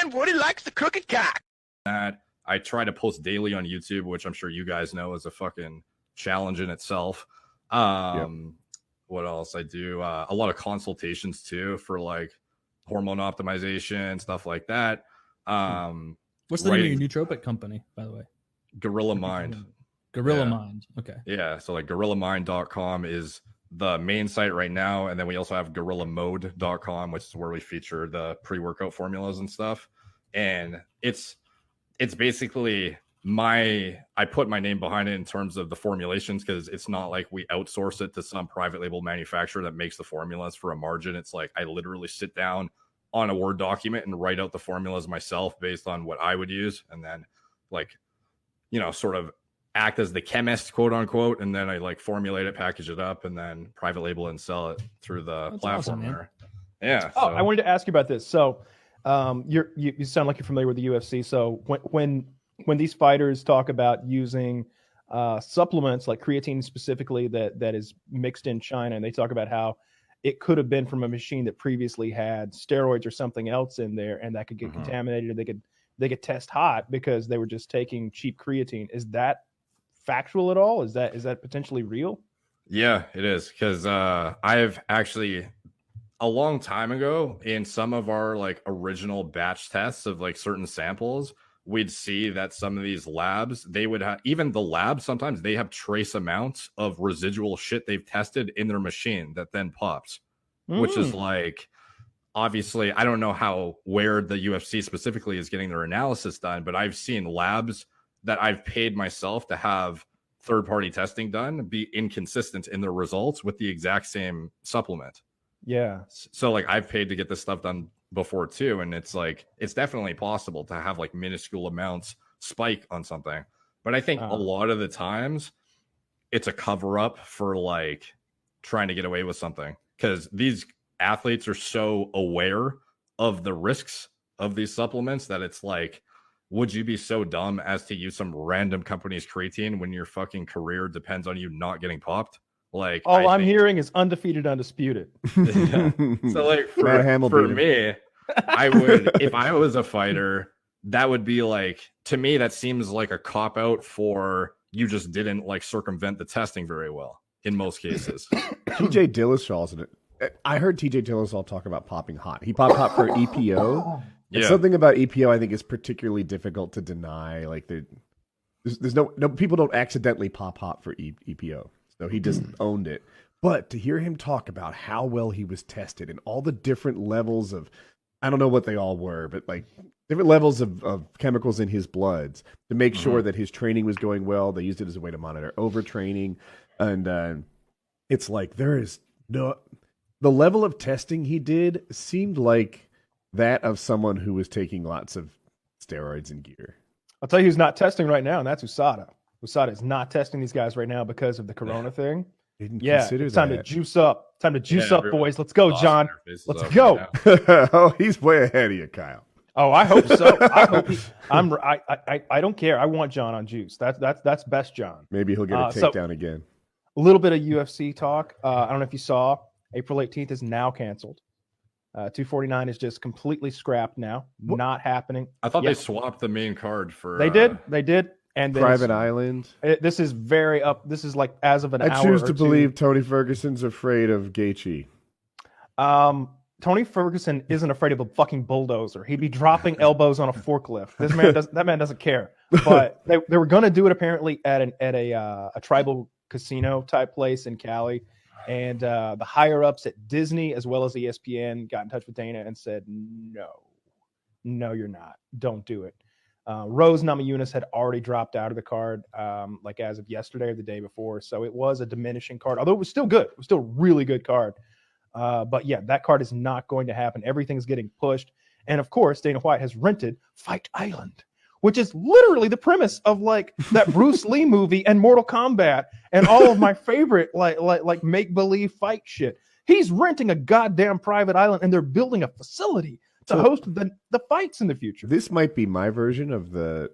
and Woody likes the crooked cock. That I try to post daily on YouTube, which I'm sure you guys know is a fucking challenge in itself. What else? I do a lot of consultations too for like hormone optimization, stuff like that. What's the name of your nootropic company, by the way? Gorilla Mind. Gorilla Mind. Okay. Yeah. So like gorillamine.com is the main site right now. And then we also have gorillamode.com, which is where we feature the pre-workout formulas and stuff. And it's basically I put my name behind it in terms of the formulations, because it's not like we outsource it to some private label manufacturer that makes the formulas for a margin. It's like I literally sit down on a Word document and write out the formulas myself based on what I would use. And then like, sort of act as the chemist, quote unquote. And then I like formulate it, package it up, and then private label it and sell it through the platform there. Yeah. Oh, I wanted to ask you about this. So you sound like you're familiar with the UFC. So when these fighters talk about using supplements like creatine specifically that is mixed in China, and they talk about how it could have been from a machine that previously had steroids or something else in there, and that could get contaminated, or they could test hot because they were just taking cheap creatine. Is that factual at all? Is that potentially real? Yeah, it is, because I've actually a long time ago in some of our like original batch tests of like certain samples, we'd see that some of these labs, they would have, even the labs, sometimes they have trace amounts of residual shit they've tested in their machine that then pops, which is like, obviously, I don't know where the UFC specifically is getting their analysis done, but I've seen labs that I've paid myself to have third-party testing done be inconsistent in their results with the exact same supplement. Yeah. So like I've paid to get this stuff done before too, and it's like it's definitely possible to have like minuscule amounts spike on something, but I think a lot of the times it's a cover up for like trying to get away with something, because these athletes are so aware of the risks of these supplements that it's like, would you be so dumb as to use some random company's creatine when your fucking career depends on you not getting popped? Like all I'm hearing is undefeated, undisputed. Yeah. So like for me, I would, if I was a fighter, that would be like, to me, that seems like a cop out for you just didn't like circumvent the testing very well in most cases. TJ Dillashaw, I heard TJ Dillashaw talk about popping hot. He popped hot for EPO. And something about EPO I think is particularly difficult to deny. Like there's no people don't accidentally pop hot for EPO. So he just owned it. But to hear him talk about how well he was tested and all the different levels of, I don't know what they all were, but like different levels of chemicals in his bloods to make sure that his training was going well. They used it as a way to monitor overtraining. And it's like the level of testing he did seemed like that of someone who was taking lots of steroids and gear. I'll tell you who's not testing right now, and that's USADA. USADA is not testing these guys right now because of the corona thing. It's time to juice up. Time to juice up, boys. Let's go, John. Let's go. Oh, he's way ahead of you, Kyle. Oh, I hope so. I don't care. I want John on juice. That's best John. Maybe he'll get a takedown again. A little bit of UFC talk. I don't know if you saw, April 18th is now canceled. 249 is just completely scrapped now. Not happening. I thought they swapped the main card for. They did. And Private Island. This is very up. This is like as of an hour. I choose to believe Tony Ferguson's afraid of Gaethje. Tony Ferguson isn't afraid of a fucking bulldozer. He'd be dropping elbows on a forklift. That man doesn't care. But they were going to do it apparently at a tribal casino type place in Cali, and the higher ups at Disney as well as ESPN got in touch with Dana and said, no, you're not. Don't do it. Rose Namajunas had already dropped out of the card, like as of yesterday or the day before. So it was a diminishing card, although it was still good. It was still a really good card. But yeah, that card is not going to happen. Everything's getting pushed. And of course, Dana White has rented Fight Island, which is literally the premise of like that Bruce Lee movie and Mortal Kombat and all of my favorite like make-believe fight shit. He's renting a goddamn private island and they're building a facility to host the fights in the future. This might be my version of the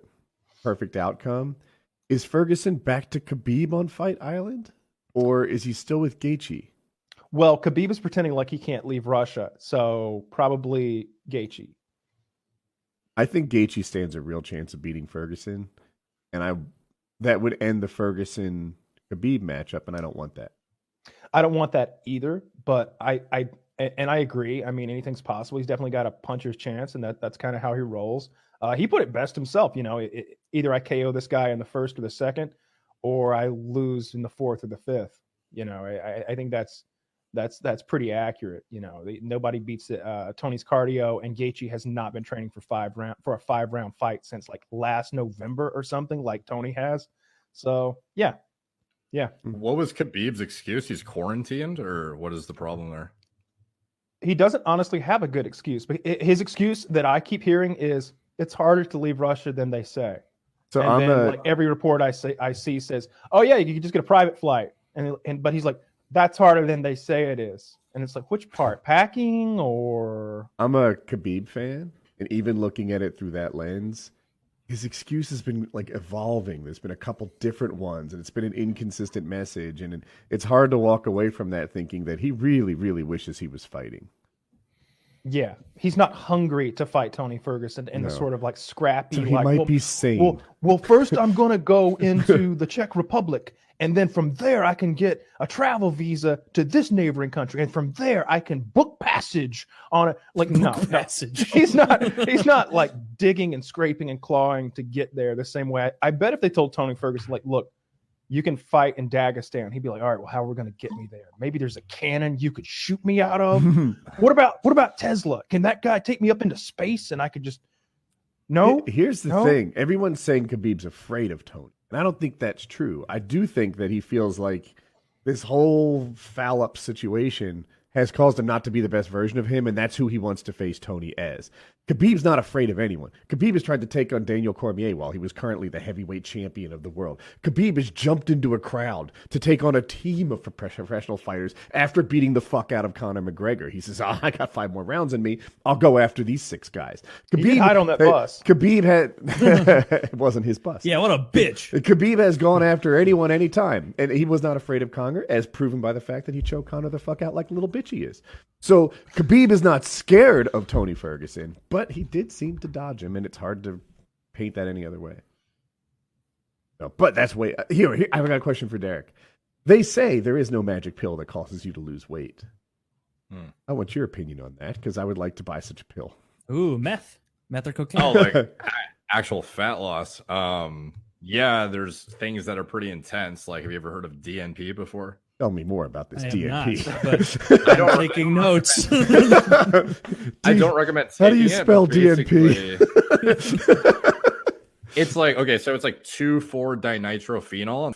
perfect outcome. Is Ferguson back to Khabib on Fight Island? Or is he still with Gaethje? Well, Khabib is pretending like he can't leave Russia, so probably Gaethje. I think Gaethje stands a real chance of beating Ferguson, and that would end the Ferguson Khabib matchup, and I don't want that. I don't want that either, but I agree. I mean, anything's possible. He's definitely got a puncher's chance, and that's kind of how he rolls. He put it best himself. You know, either I KO this guy in the first or the second, or I lose in the fourth or the fifth. You know, I think that's pretty accurate. You know, nobody beats Tony's cardio, and Gaethje has not been training for a 5-round fight since like last November or something, like Tony has. So yeah. What was Khabib's excuse? He's quarantined, or what is the problem there? He doesn't honestly have a good excuse, but his excuse that I keep hearing is it's harder to leave Russia than they say. So like every report I see says, "Oh yeah, you can just get a private flight," but he's like, "That's harder than they say it is," and it's like, which part, packing or? I'm a Khabib fan, and even looking at it through that lens, his excuse has been like evolving. There's been a couple different ones, and it's been an inconsistent message, and it's hard to walk away from that thinking that he really, really wishes he was fighting. Yeah, he's not hungry to fight Tony Ferguson in the sort of like scrappy. So he might be sane. Well, first I'm going to go into the Czech Republic, and then from there I can get a travel visa to this neighboring country, and from there I can book passage on it. Like passage. He's not like digging and scraping and clawing to get there the same way. I bet if they told Tony Ferguson, like, look, you can fight in Dagestan, he'd be like, all right, well, how are we going to get me there? Maybe there's a cannon you could shoot me out of. What about Tesla? Can that guy take me up into space and I could just Here's the thing. Everyone's saying Khabib's afraid of Tony, and I don't think that's true. I do think that he feels like this whole foul-up situation has caused him not to be the best version of him, and that's who he wants to face Tony as. Khabib's not afraid of anyone. Khabib has tried to take on Daniel Cormier while he was currently the heavyweight champion of the world. Khabib has jumped into a crowd to take on a team of professional fighters after beating the fuck out of Conor McGregor. He says, I got 5 more rounds in me. I'll go after these 6 guys. Khabib hide on that bus. Khabib had... It wasn't his bus. Yeah, what a bitch. Khabib has gone after anyone anytime, and he was not afraid of Conor, as proven by the fact that he choked Conor the fuck out like a little bitch he is. So Khabib is not scared of Tony Ferguson, but he did seem to dodge him, and it's hard to paint that any other way. No, but that's way... Here, I've got a question for Derek. They say there is no magic pill that causes you to lose weight. I want your opinion on that, because I would like to buy such a pill. Ooh, meth or cocaine. Oh, like actual fat loss. Yeah, there's things that are pretty intense. Like, have you ever heard of DNP before? Tell me more about this DNP. Not, but I'm taking notes. I don't recommend taking How do you spell DNP? It's like, okay, so it's like 2,4-dinitrophenol.